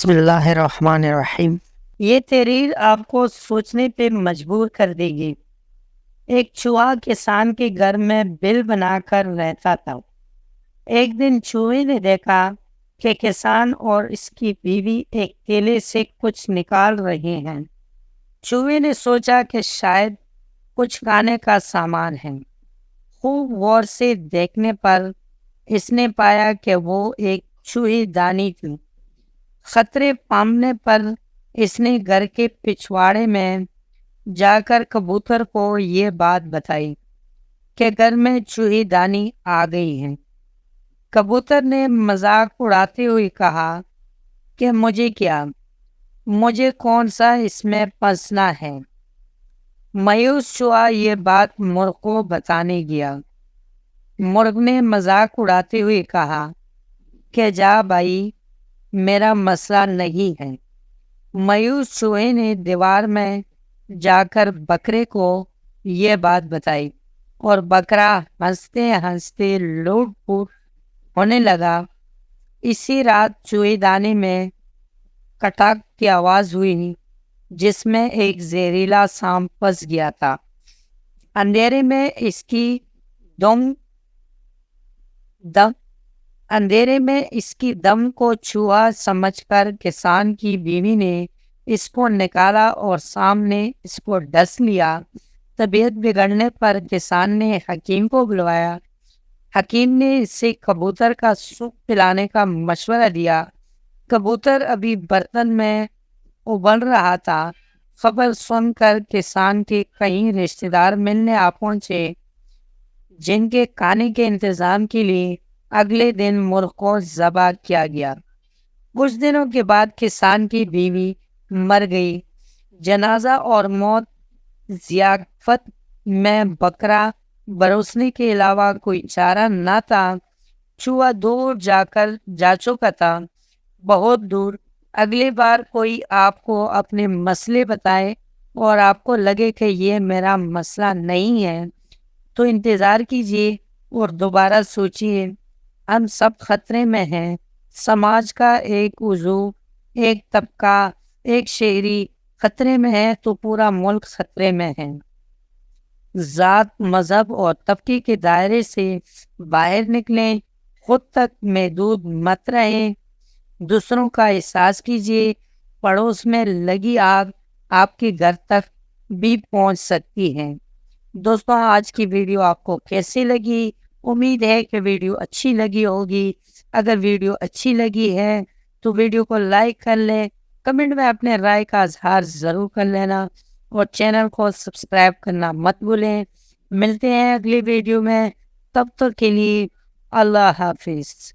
بسم اللہ الرحمن الرحیم۔ یہ تحریر آپ کو سوچنے پہ مجبور کر دے گی۔ ایک چوہا کسان کے گھر میں بل بنا کر رہتا تھا۔ ایک دن چوہے نے دیکھا کہ کسان اور اس کی بیوی ایک کیلے سے کچھ نکال رہے ہیں۔ چوہے نے سوچا کہ شاید کچھ کھانے کا سامان ہے۔ خوب غور سے دیکھنے پر اس نے پایا کہ وہ ایک چوہی دانی تھی۔ خطرے پامنے پر اس نے گھر کے پچھواڑے میں جا کر کبوتر کو یہ بات بتائی کہ گھر میں چوہی دانی آ گئی ہے۔ کبوتر نے مذاق اڑاتے ہوئے کہا کہ مجھے کیا، مجھے کون سا اس میں پھنسنا ہے۔ مایوس چوہا یہ بات مرغ کو بتانے گیا۔ مرغ نے مذاق اڑاتے ہوئے کہا کہ جا بھائی، میرا مسئلہ نہیں ہے۔ مایوس چوہے نے دیوار میں جا کر بکرے کو یہ بات بتائی اور بکرا ہنستے ہنستے لوٹ پوٹ ہونے لگا۔ اسی رات چوہے دانے میں کٹاک کی آواز ہوئی جس میں ایک زہریلا سانپ پھنس گیا تھا۔ اندھیرے میں اس کی دم کو چوہا سمجھ کر کسان کی بیوی نے اس کو نکالا اور سامنے اس کو ڈس لیا۔ طبیعت بگڑنے پر کسان نے حکیم کو بلوایا۔ حکیم نے اسے کبوتر کا سوپ پلانے کا مشورہ دیا۔ کبوتر ابھی برتن میں ابل رہا تھا۔ خبر سن کر کسان کے کئی رشتہ دار ملنے آ پہنچے، جن کے کھانے کے انتظام کے لیے اگلے دن مرغ کو ذبح کیا گیا۔ کچھ دنوں کے بعد کسان کی بیوی مر گئی۔ جنازہ اور موت ضیافت میں بکرا بروسنے کے علاوہ کوئی چارہ نہ تھا۔ چوہا دور جا چکا تھا، بہت دور۔ اگلی بار کوئی آپ کو اپنے مسئلے بتائے اور آپ کو لگے کہ یہ میرا مسئلہ نہیں ہے تو انتظار کیجیے اور دوبارہ سوچیے۔ ہم سب خطرے میں ہیں۔ سماج کا ایک عضو، ایک طبقہ، ایک شہری خطرے میں ہے تو پورا ملک خطرے میں ہے۔ ذات، مذہب اور طبقے کے دائرے سے باہر نکلیں، خود تک محدود مت رہیں، دوسروں کا احساس کیجیے۔ پڑوس میں لگی آگ آپ کے گھر تک بھی پہنچ سکتی ہے۔ دوستوں، آج کی ویڈیو آپ کو کیسی لگی؟ امید ہے کہ ویڈیو اچھی لگی ہوگی۔ اگر ویڈیو اچھی لگی ہے تو ویڈیو کو لائک کر لیں، کمنٹ میں اپنے رائے کا اظہار ضرور کر لینا اور چینل کو سبسکرائب کرنا مت بھولیں۔ ملتے ہیں اگلی ویڈیو میں، تب تک کے لیے اللہ حافظ۔